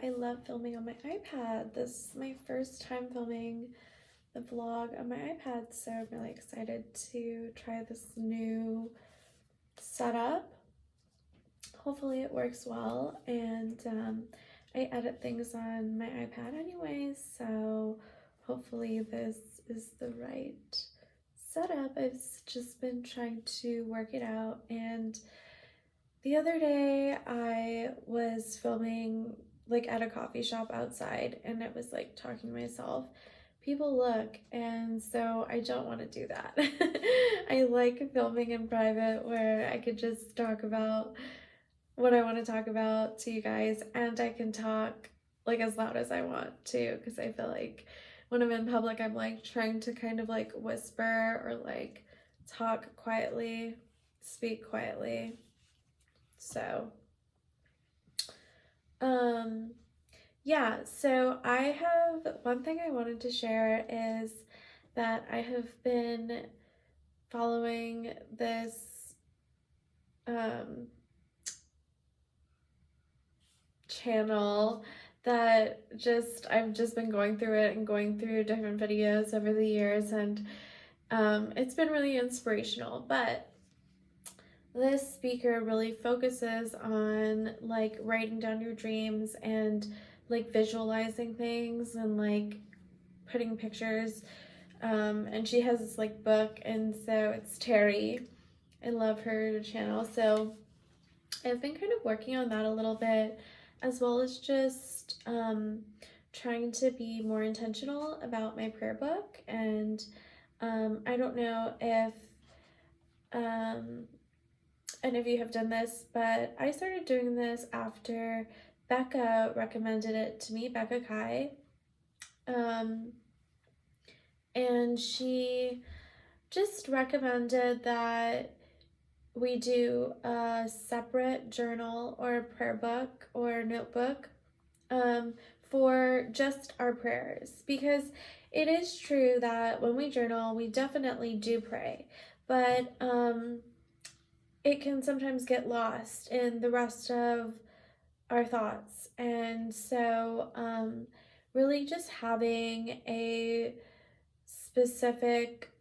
I love filming on my iPad. This is my first time filming the vlog on my iPad, so I'm really excited to try this new setup. Hopefully it works well, and I edit things on my iPad anyways, so hopefully this is the right setup. I've just been trying to work it out, and the other day I was filming like at a coffee shop outside, and it was like talking to myself, people look, and so I don't want to do that. I like filming in private where I could just talk about what I want to talk about to you guys, and I can talk like as loud as I want to, because I feel like when I'm in public I'm like trying to kind of like whisper or like talk quietly, speak quietly. So yeah, so I have one thing I wanted to share is that I have been following this channel that I've just been going through it and going through different videos over the years, and it's been really inspirational. But this speaker really focuses on like writing down your dreams and like visualizing things and like putting pictures, and she has this like book, and so it's Terry. I love her channel, so I've been kind of working on that a little bit, as well as just trying to be more intentional about my prayer book. And I don't know if any of you have done this, but I started doing this after Becca recommended it to me, Becca Kai. And she just recommended that we do a separate journal or a prayer book or notebook for just our prayers, because it is true that when we journal, we definitely do pray, but it can sometimes get lost in the rest of our thoughts. And so really just having a specific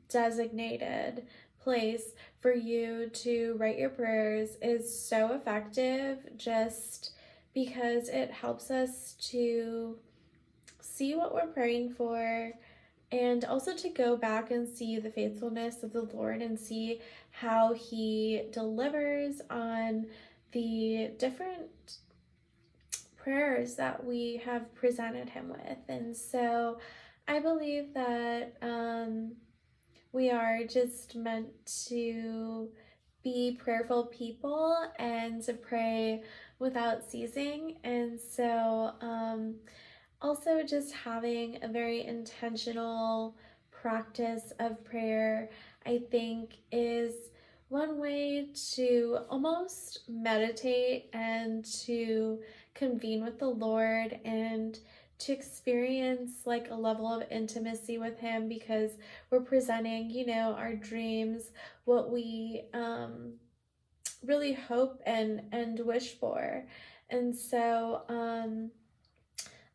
designated place for you to write your prayers is so effective, just because it helps us to see what we're praying for, and also to go back and see the faithfulness of the Lord and see how He delivers on the different prayers that we have presented Him with. And so I believe that we are just meant to be prayerful people and to pray without ceasing. And so also just having a very intentional practice of prayer, I think, is one way to almost meditate and to convene with the Lord and to experience like a level of intimacy with Him, because we're presenting, you know, our dreams, what we really hope and wish for. And so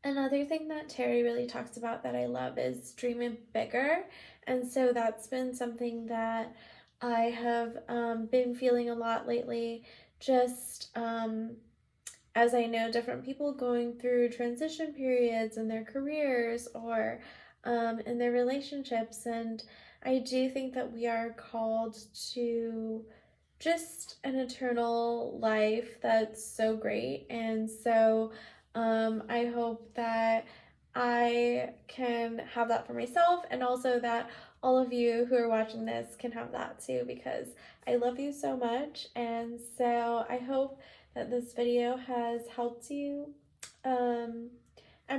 another thing that Terry really talks about that I love is dreaming bigger. And so that's been something that I have been feeling a lot lately, just as I know different people going through transition periods in their careers or in their relationships. And I do think that we are called to just an eternal life that's so great. And so I hope that I can have that for myself, and also that all of you who are watching this can have that too, because I love you so much. And so I hope that this video has helped you. I'm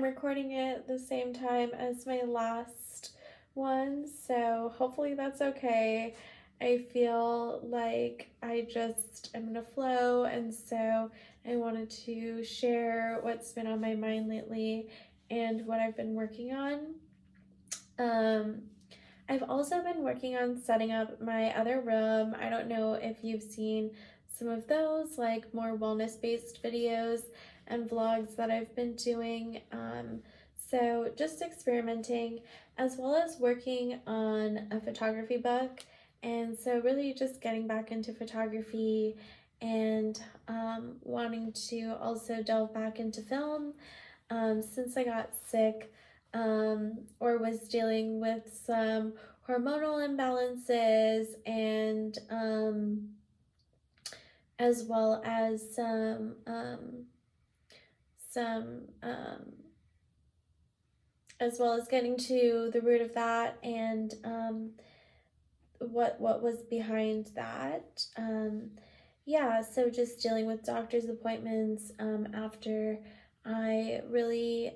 recording it the same time as my last one, so hopefully that's okay. I feel like I just am in a flow, and so I wanted to share what's been on my mind lately and what I've been working on. I've also been working on setting up my other room. I don't know if you've seen some of those, like more wellness-based videos. and vlogs that I've been doing. So just experimenting, as well as working on a photography book. And so really just getting back into photography and wanting to also delve back into film since I got sick or was dealing with some hormonal imbalances and as well as some as well as getting to the root of that and what was behind that. Yeah, so just dealing with doctor's appointments after I really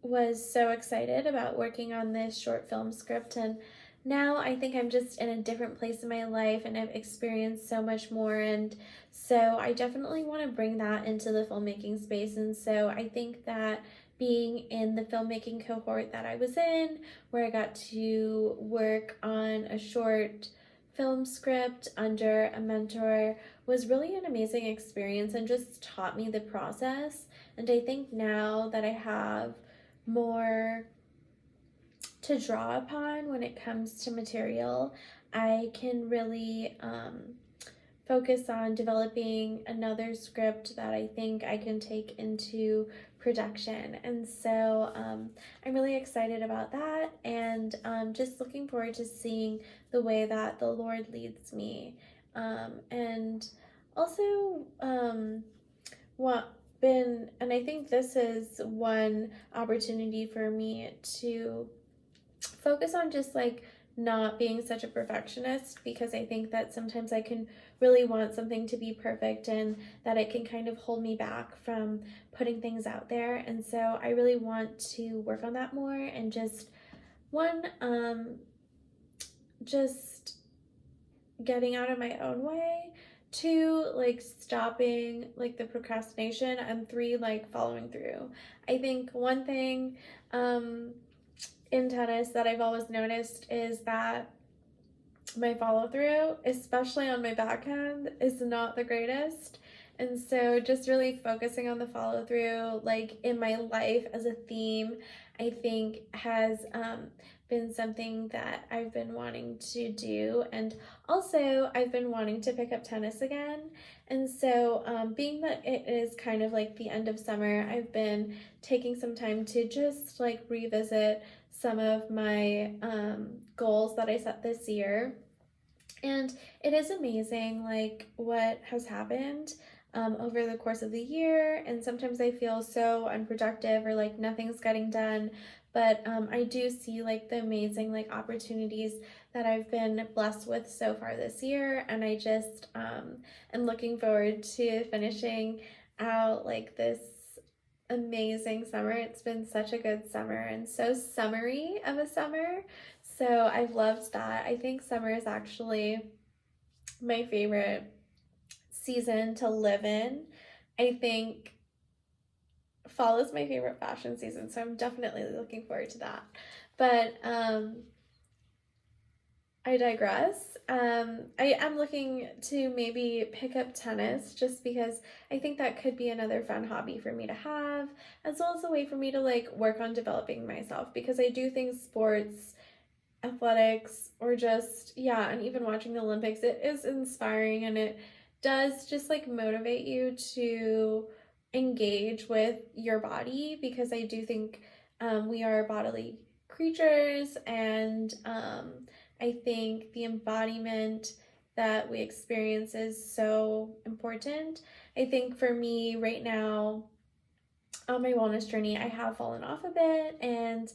was so excited about working on this short film script, and now I think I'm just in a different place in my life and I've experienced so much more, and so I definitely want to bring that into the filmmaking space. And so I think that being in the filmmaking cohort that I was in, where I got to work on a short film script under a mentor, was really an amazing experience and just taught me the process. And I think now that I have more to draw upon when it comes to material, I can really focus on developing another script that I think I can take into production. And so I'm really excited about that, and just looking forward to seeing the way that the Lord leads me. And also, what been, and I think this is one opportunity for me to focus on just like not being such a perfectionist, because I think that sometimes I can really want something to be perfect and that it can kind of hold me back from putting things out there. And so I really want to work on that more and just one, just getting out of my own way, two, like stopping like the procrastination, and three, like following through. I think one thing in tennis that I've always noticed is that my follow through, especially on my backhand, is not the greatest. And so just really focusing on the follow through, like in my life as a theme, I think has been something that I've been wanting to do. And also, I've been wanting to pick up tennis again. And so, being that it is kind of like the end of summer, I've been taking some time to just like revisit some of my goals that I set this year. And it is amazing, like, what has happened over the course of the year. And sometimes I feel so unproductive or like nothing's getting done. But I do see like the amazing like opportunities that I've been blessed with so far this year. And I just am looking forward to finishing out like this amazing summer. It's been such a good summer and so summery of a summer. So I've loved that. I think summer is actually my favorite season to live in. I think fall is my favorite fashion season, so I'm definitely looking forward to that. But I digress. I am looking to maybe pick up tennis just because I think that could be another fun hobby for me to have, as well as a way for me to like work on developing myself, because I do think sports, athletics, or just, yeah, and even watching the Olympics, it is inspiring and it does just like motivate you to engage with your body, because I do think we are bodily creatures, and I think the embodiment that we experience is so important. I think for me right now, on my wellness journey, I have fallen off a bit, and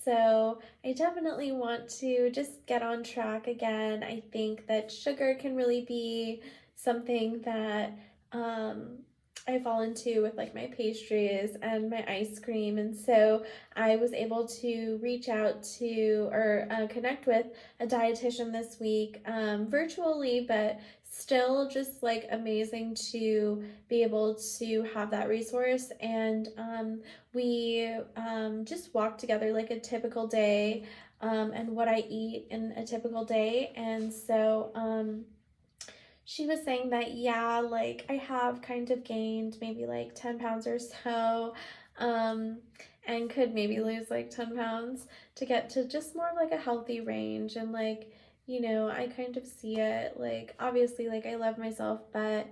so I definitely want to just get on track again. I think that sugar can really be something that I fall into with like my pastries and my ice cream. And so I was able to reach out to or connect with a dietitian this week virtually, but still just like amazing to be able to have that resource. And we just walk together like a typical day and what I eat in a typical day. And so she was saying that, yeah, like I have kind of gained maybe like 10 pounds or so, um, and could maybe lose like 10 pounds to get to just more of like a healthy range. And like, I kind of see it like, obviously, like I love myself, but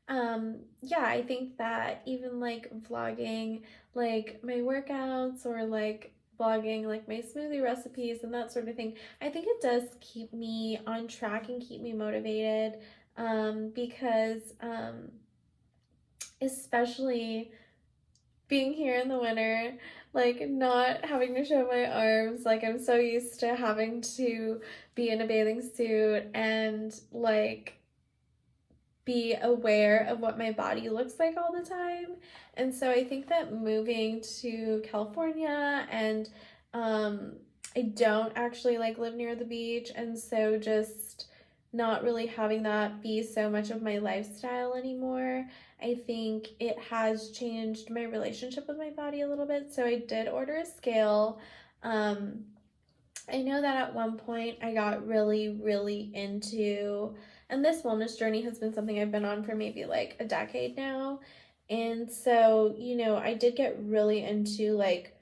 yeah, I think that even like vlogging like my workouts or like vlogging like my smoothie recipes and that sort of thing, I think it does keep me on track and keep me motivated, because especially being here in the winter, like not having to show my arms, like I'm so used to having to be in a bathing suit and like be aware of what my body looks like all the time. And so I think that moving to California and um, I don't actually like live near the beach, and so just not really having that be so much of my lifestyle anymore. I think it has changed my relationship with my body a little bit. So I did order a scale. Um, I know that at one point I got really, really into, and this wellness journey has been something I've been on for maybe like a decade now. And so, I did get really into like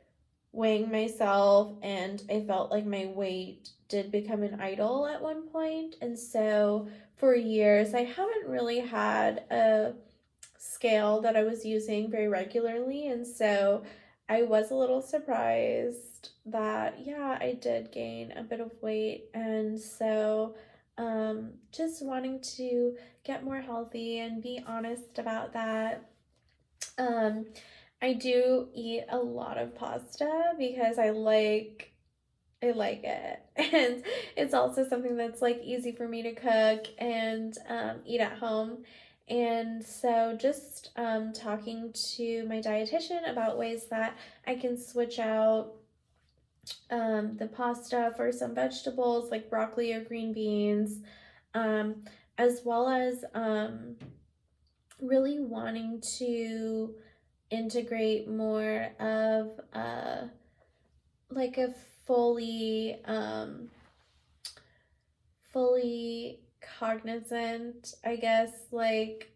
weighing myself, and I felt like my weight did become an idol at one point. And so for years, I haven't really had a scale that I was using very regularly. And so I was a little surprised that, yeah, I did gain a bit of weight. And so just wanting to get more healthy and be honest about that. Um, I do eat a lot of pasta because I like it. And it's also something that's like easy for me to cook and eat at home. And so just talking to my dietitian about ways that I can switch out the pasta for some vegetables like broccoli or green beans, um, as well as really wanting to integrate more of like a fully cognizant, I guess, like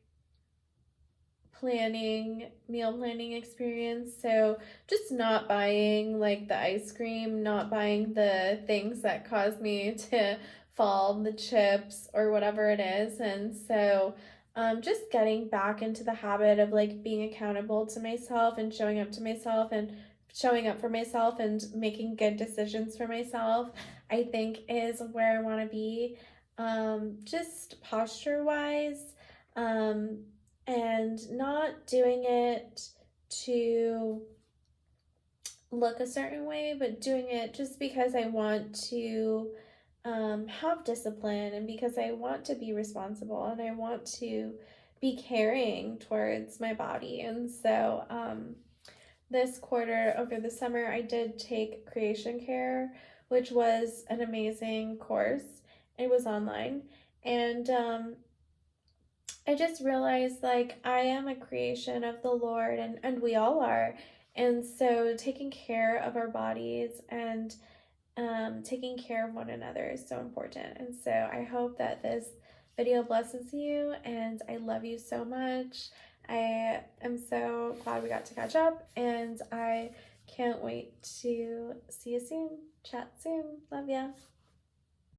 meal planning experience. So just not buying like the ice cream, not buying the things that cause me to fall, the chips or whatever it is. And so just getting back into the habit of like being accountable to myself and showing up for myself and making good decisions for myself, I think is where I want to be. Just posture wise. Um, and not doing it to look a certain way, but doing it just because I want to have discipline, and because I want to be responsible and I want to be caring towards my body. And so this quarter over the summer, I did take creation care, which was an amazing course. It was online. And I just realized like I am a creation of the Lord, and we all are. And so taking care of our bodies and taking care of one another is so important. And so I hope that this video blesses you, and I love you so much. I am so glad we got to catch up, and I can't wait to see you soon. Chat soon. Love ya.